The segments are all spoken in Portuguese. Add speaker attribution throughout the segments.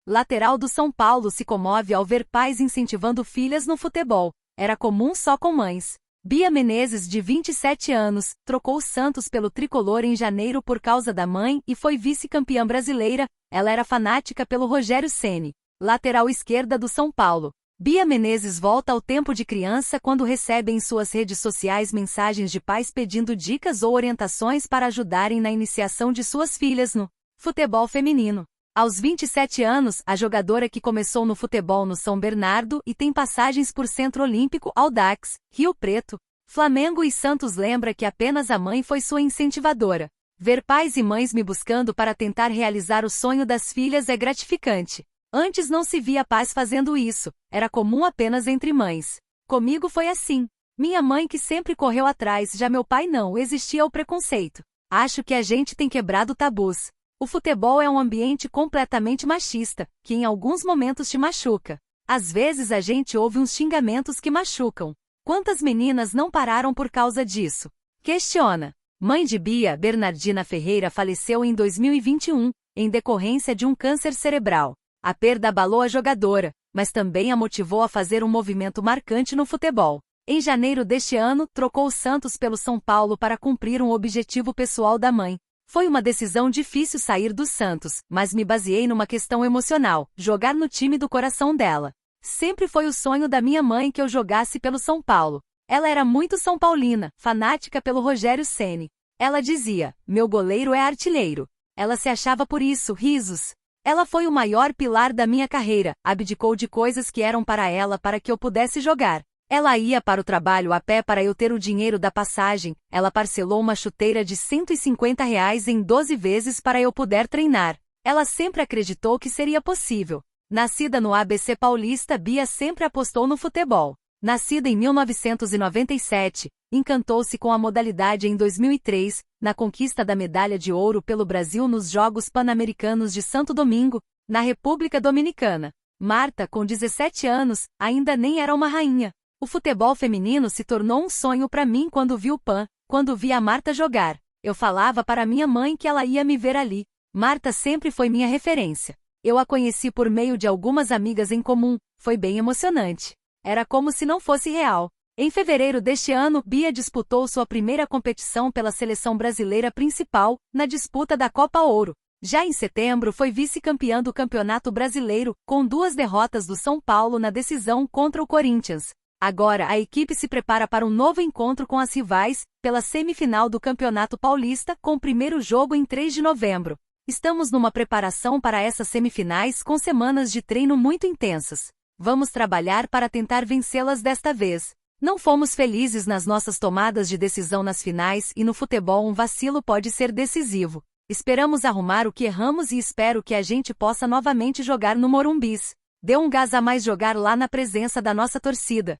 Speaker 1: lateral do São Paulo, se comove ao ver pais incentivando filhas no futebol. Era comum só com mães. Bia Menezes, de 27 anos, trocou o Santos pelo tricolor em janeiro por causa da mãe e foi vice-campeã brasileira. Ela era fanática pelo Rogério Ceni, lateral esquerda do São Paulo. Bia Menezes volta ao tempo de criança quando recebe em suas redes sociais mensagens de pais pedindo dicas ou orientações para ajudarem na iniciação de suas filhas no futebol feminino. Aos 27 anos, a jogadora, que começou no futebol no São Bernardo e tem passagens por Centro Olímpico, Audax, Rio Preto, Flamengo e Santos, lembra que apenas a mãe foi sua incentivadora. Ver pais e mães me buscando para tentar realizar o sonho das filhas é gratificante. Antes não se via pais fazendo isso, era comum apenas entre mães. Comigo foi assim. Minha mãe que sempre correu atrás, já meu pai não, existia o preconceito. Acho que a gente tem quebrado tabus. O futebol é um ambiente completamente machista, que em alguns momentos te machuca. Às vezes a gente ouve uns xingamentos que machucam. Quantas meninas não pararam por causa disso? Questiona. Mãe de Bia, Bernardina Ferreira, faleceu em 2021, em decorrência de um câncer cerebral. A perda abalou a jogadora, mas também a motivou a fazer um movimento marcante no futebol. Em janeiro deste ano, trocou o Santos pelo São Paulo para cumprir um objetivo pessoal da mãe. Foi uma decisão difícil sair do Santos, mas me baseei numa questão emocional, jogar no time do coração dela. Sempre foi o sonho da minha mãe que eu jogasse pelo São Paulo. Ela era muito São Paulina, fanática pelo Rogério Ceni. Ela dizia, meu goleiro é artilheiro. Ela se achava por isso, risos. Ela foi o maior pilar da minha carreira, abdicou de coisas que eram para ela para que eu pudesse jogar. Ela ia para o trabalho a pé para eu ter o dinheiro da passagem, ela parcelou uma chuteira de R$ 150 em 12 vezes para eu poder treinar. Ela sempre acreditou que seria possível. Nascida no ABC Paulista, Bia sempre apostou no futebol. Nascida em 1997, encantou-se com a modalidade em 2003, na conquista da medalha de ouro pelo Brasil nos Jogos Pan-Americanos de Santo Domingo, na República Dominicana. Marta, com 17 anos, ainda nem era uma rainha. O futebol feminino se tornou um sonho para mim quando vi o PAN, quando vi a Marta jogar. Eu falava para minha mãe que ela ia me ver ali. Marta sempre foi minha referência. Eu a conheci por meio de algumas amigas em comum, foi bem emocionante. Era como se não fosse real. Em fevereiro deste ano, Bia disputou sua primeira competição pela seleção brasileira principal, na disputa da Copa Ouro. Já em setembro foi vice-campeã do Campeonato Brasileiro, com 2 derrotas do São Paulo na decisão contra o Corinthians. Agora a equipe se prepara para um novo encontro com as rivais, pela semifinal do Campeonato Paulista, com o primeiro jogo em 3 de novembro. Estamos numa preparação para essas semifinais com semanas de treino muito intensas. Vamos trabalhar para tentar vencê-las desta vez. Não fomos felizes nas nossas tomadas de decisão nas finais e no futebol um vacilo pode ser decisivo. Esperamos arrumar o que erramos e espero que a gente possa novamente jogar no Morumbis. Deu um gás a mais jogar lá na presença da nossa torcida.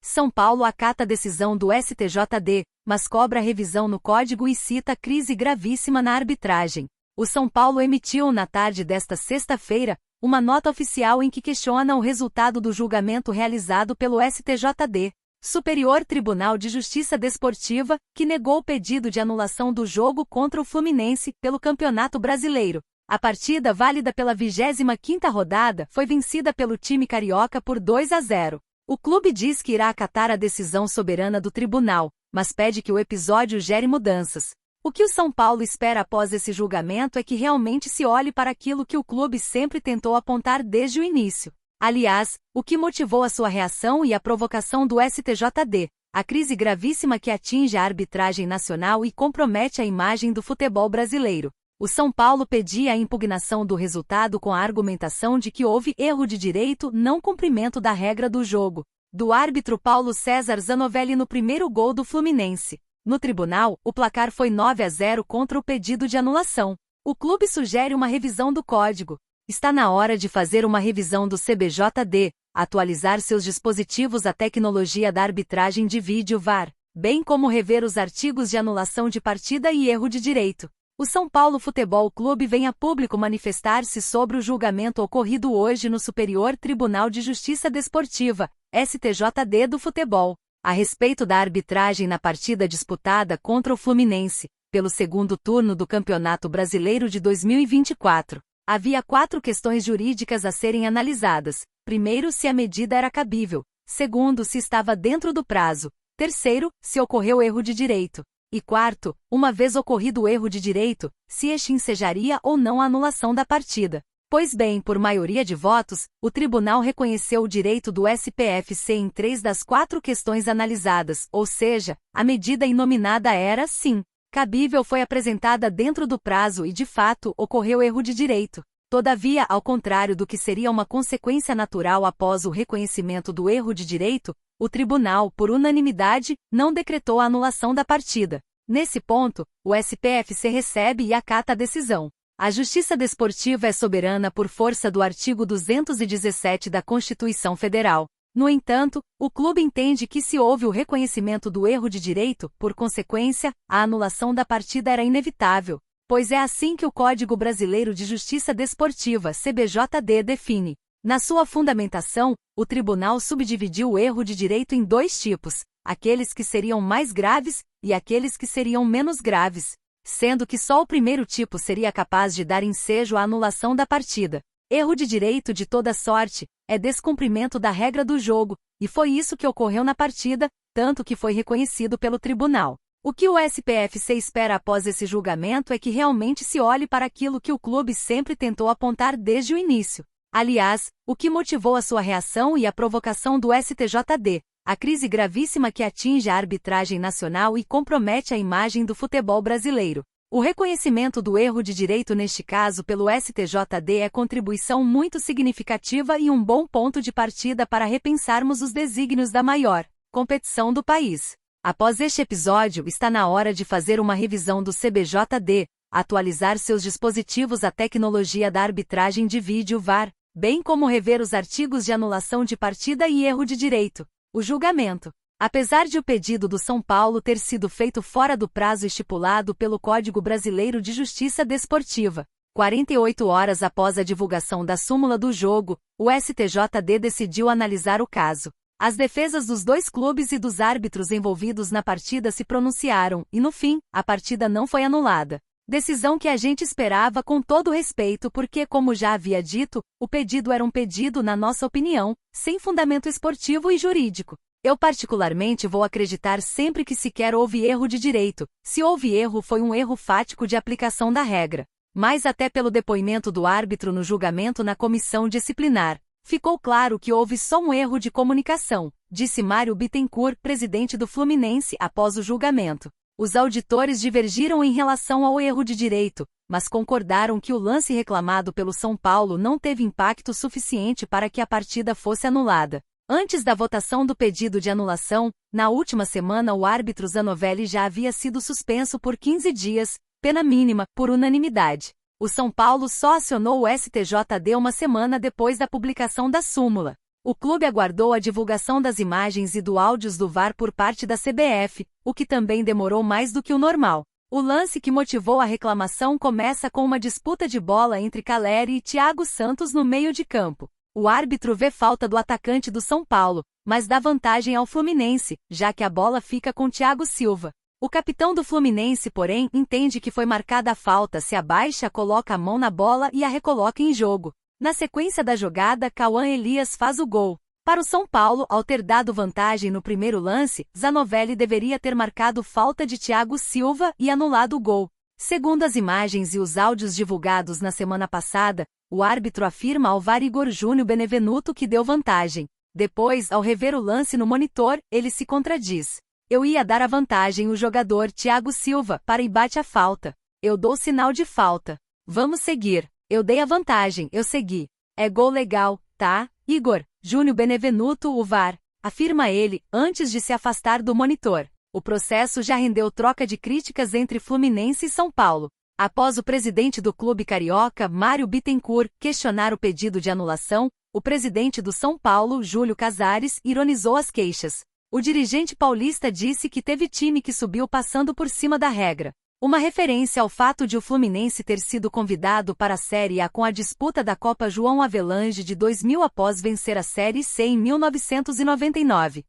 Speaker 1: São Paulo acata a decisão do STJD, mas cobra revisão no código e cita crise gravíssima na arbitragem. O São Paulo emitiu na tarde desta sexta-feira uma nota oficial em que questiona o resultado do julgamento realizado pelo STJD, Superior Tribunal de Justiça Desportiva, que negou o pedido de anulação do jogo contra o Fluminense pelo Campeonato Brasileiro. A partida, válida pela 25ª rodada, foi vencida pelo time carioca por 2-0. O clube diz que irá acatar a decisão soberana do tribunal, mas pede que o episódio gere mudanças. O que o São Paulo espera após esse julgamento é que realmente se olhe para aquilo que o clube sempre tentou apontar desde o início. Aliás, o que motivou a sua reação e a provocação do STJD, a crise gravíssima que atinge a arbitragem nacional e compromete a imagem do futebol brasileiro. O São Paulo pedia a impugnação do resultado com a argumentação de que houve erro de direito, não cumprimento da regra do jogo, do árbitro Paulo César Zanovelli no primeiro gol do Fluminense. No tribunal, o placar foi 9-0 contra o pedido de anulação. O clube sugere uma revisão do código. Está na hora de fazer uma revisão do CBJD, atualizar seus dispositivos à tecnologia da arbitragem de vídeo VAR, bem como rever os artigos de anulação de partida e erro de direito. O São Paulo Futebol Clube vem a público manifestar-se sobre o julgamento ocorrido hoje no Superior Tribunal de Justiça Desportiva, STJD do futebol, a respeito da arbitragem na partida disputada contra o Fluminense, pelo segundo turno do Campeonato Brasileiro de 2024. Havia 4 questões jurídicas a serem analisadas. Primeiro, se a medida era cabível. Segundo, se estava dentro do prazo. Terceiro, se ocorreu erro de direito. E quarto, uma vez ocorrido o erro de direito, se este ensejaria ou não a anulação da partida. Pois bem, por maioria de votos, o tribunal reconheceu o direito do SPFC em 3 das 4 questões analisadas, ou seja, a medida inominada era, sim, cabível, foi apresentada dentro do prazo e, de fato, ocorreu erro de direito. Todavia, ao contrário do que seria uma consequência natural após o reconhecimento do erro de direito, o tribunal, por unanimidade, não decretou a anulação da partida. Nesse ponto, o SPFC recebe e acata a decisão. A Justiça Desportiva é soberana por força do artigo 217 da Constituição Federal. No entanto, o clube entende que se houve o reconhecimento do erro de direito, por consequência, a anulação da partida era inevitável, pois é assim que o Código Brasileiro de Justiça Desportiva, CBJD, define. Na sua fundamentação, o tribunal subdividiu o erro de direito em 2 tipos, aqueles que seriam mais graves e aqueles que seriam menos graves, sendo que só o primeiro tipo seria capaz de dar ensejo à anulação da partida. Erro de direito de toda sorte é descumprimento da regra do jogo, e foi isso que ocorreu na partida, tanto que foi reconhecido pelo tribunal. O que o SPFC espera após esse julgamento é que realmente se olhe para aquilo que o clube sempre tentou apontar desde o início. Aliás, o que motivou a sua reação e a provocação do STJD, a crise gravíssima que atinge a arbitragem nacional e compromete a imagem do futebol brasileiro. O reconhecimento do erro de direito neste caso pelo STJD é contribuição muito significativa e um bom ponto de partida para repensarmos os desígnios da maior competição do país. Após este episódio, está na hora de fazer uma revisão do CBJD, atualizar seus dispositivos à tecnologia da arbitragem de vídeo VAR, bem como rever os artigos de anulação de partida e erro de direito. O julgamento. Apesar de o pedido do São Paulo ter sido feito fora do prazo estipulado pelo Código Brasileiro de Justiça Desportiva, 48 horas após a divulgação da súmula do jogo, o STJD decidiu analisar o caso. As defesas dos 2 clubes e dos árbitros envolvidos na partida se pronunciaram, e no fim, a partida não foi anulada. Decisão que a gente esperava com todo respeito porque, como já havia dito, o pedido era um pedido, na nossa opinião, sem fundamento esportivo e jurídico. Eu particularmente vou acreditar sempre que sequer houve erro de direito. Se houve erro, foi um erro fático de aplicação da regra. Mas até pelo depoimento do árbitro no julgamento na comissão disciplinar, ficou claro que houve só um erro de comunicação, disse Mário Bittencourt, presidente do Fluminense, após o julgamento. Os auditores divergiram em relação ao erro de direito, mas concordaram que o lance reclamado pelo São Paulo não teve impacto suficiente para que a partida fosse anulada. Antes da votação do pedido de anulação, na última semana o árbitro Zanovelli já havia sido suspenso por 15 dias, pena mínima, por unanimidade. O São Paulo só acionou o STJD uma semana depois da publicação da súmula. O clube aguardou a divulgação das imagens e do áudios do VAR por parte da CBF, o que também demorou mais do que o normal. O lance que motivou a reclamação começa com uma disputa de bola entre Caleri e Thiago Santos no meio de campo. O árbitro vê falta do atacante do São Paulo, mas dá vantagem ao Fluminense, já que a bola fica com Thiago Silva. O capitão do Fluminense, porém, entende que foi marcada a falta, se abaixa, coloca a mão na bola e a recoloca em jogo. Na sequência da jogada, Cauã Elias faz o gol. Para o São Paulo, ao ter dado vantagem no primeiro lance, Zanovelli deveria ter marcado falta de Thiago Silva e anulado o gol. Segundo as imagens e os áudios divulgados na semana passada, o árbitro afirma ao VAR Igor Júnior Benevenuto que deu vantagem. Depois, ao rever o lance no monitor, ele se contradiz. Eu ia dar a vantagem o jogador Thiago Silva para e bate a falta. Eu dou sinal de falta. Vamos seguir. Eu dei a vantagem, eu segui. É gol legal, tá, Igor? Júnior Benevenuto, o VAR, afirma ele, antes de se afastar do monitor. O processo já rendeu troca de críticas entre Fluminense e São Paulo. Após o presidente do clube carioca, Mário Bittencourt, questionar o pedido de anulação, o presidente do São Paulo, Júlio Casares, ironizou as queixas. O dirigente paulista disse que teve time que subiu passando por cima da regra. Uma referência ao fato de o Fluminense ter sido convidado para a Série A com a disputa da Copa João Avelange de 2000 após vencer a Série C em 1999.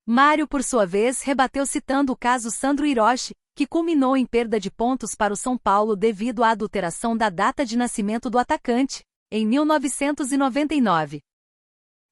Speaker 1: Mário, por sua vez, rebateu citando o caso Sandro Hiroshi, que culminou em perda de pontos para o São Paulo devido à adulteração da data de nascimento do atacante, em 1999.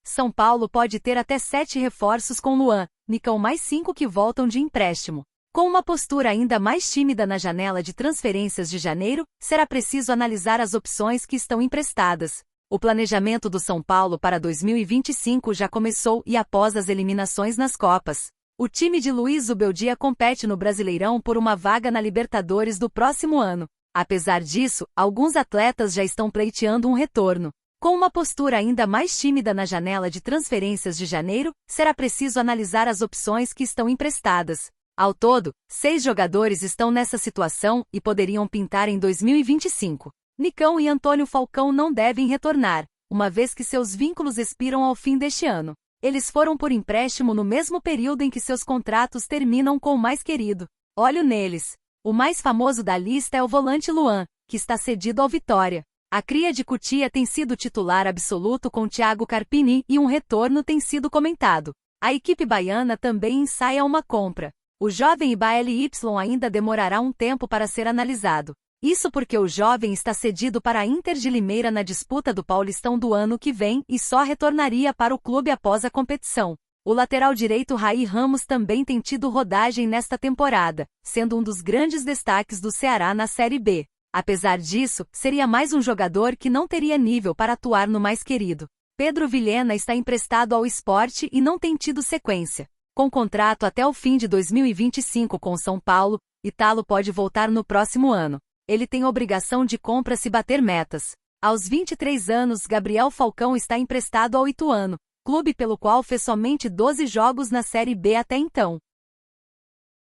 Speaker 1: São Paulo pode ter até 7 reforços com Luan, Nicão mais 5 que voltam de empréstimo. Com uma postura ainda mais tímida na janela de transferências de janeiro, será preciso analisar as opções que estão emprestadas. O planejamento do São Paulo para 2025 já começou e após as eliminações nas Copas. O time de Luiz Zubeldia compete no Brasileirão por uma vaga na Libertadores do próximo ano. Apesar disso, alguns atletas já estão pleiteando um retorno. Com uma postura ainda mais tímida na janela de transferências de janeiro, será preciso analisar as opções que estão emprestadas. Ao todo, 6 jogadores estão nessa situação e poderiam pintar em 2025. Nicão e Antônio Falcão não devem retornar, uma vez que seus vínculos expiram ao fim deste ano. Eles foram por empréstimo no mesmo período em que seus contratos terminam com o mais querido. Olho neles. O mais famoso da lista é o volante Luan, que está cedido ao Vitória. A cria de Cotia tem sido titular absoluto com Thiago Carpini e um retorno tem sido comentado. A equipe baiana também ensaia uma compra. O jovem IBALY ainda demorará um tempo para ser analisado. Isso porque o jovem está cedido para a Inter de Limeira na disputa do Paulistão do ano que vem e só retornaria para o clube após a competição. O lateral direito Raí Ramos também tem tido rodagem nesta temporada, sendo um dos grandes destaques do Ceará na Série B. Apesar disso, seria mais um jogador que não teria nível para atuar no mais querido. Pedro Vilhena está emprestado ao Sport e não tem tido sequência. Com contrato até o fim de 2025 com São Paulo, Ítalo pode voltar no próximo ano. Ele tem obrigação de compra se bater metas. Aos 23 anos, Gabriel Falcão está emprestado ao Ituano, clube pelo qual fez somente 12 jogos na Série B até então.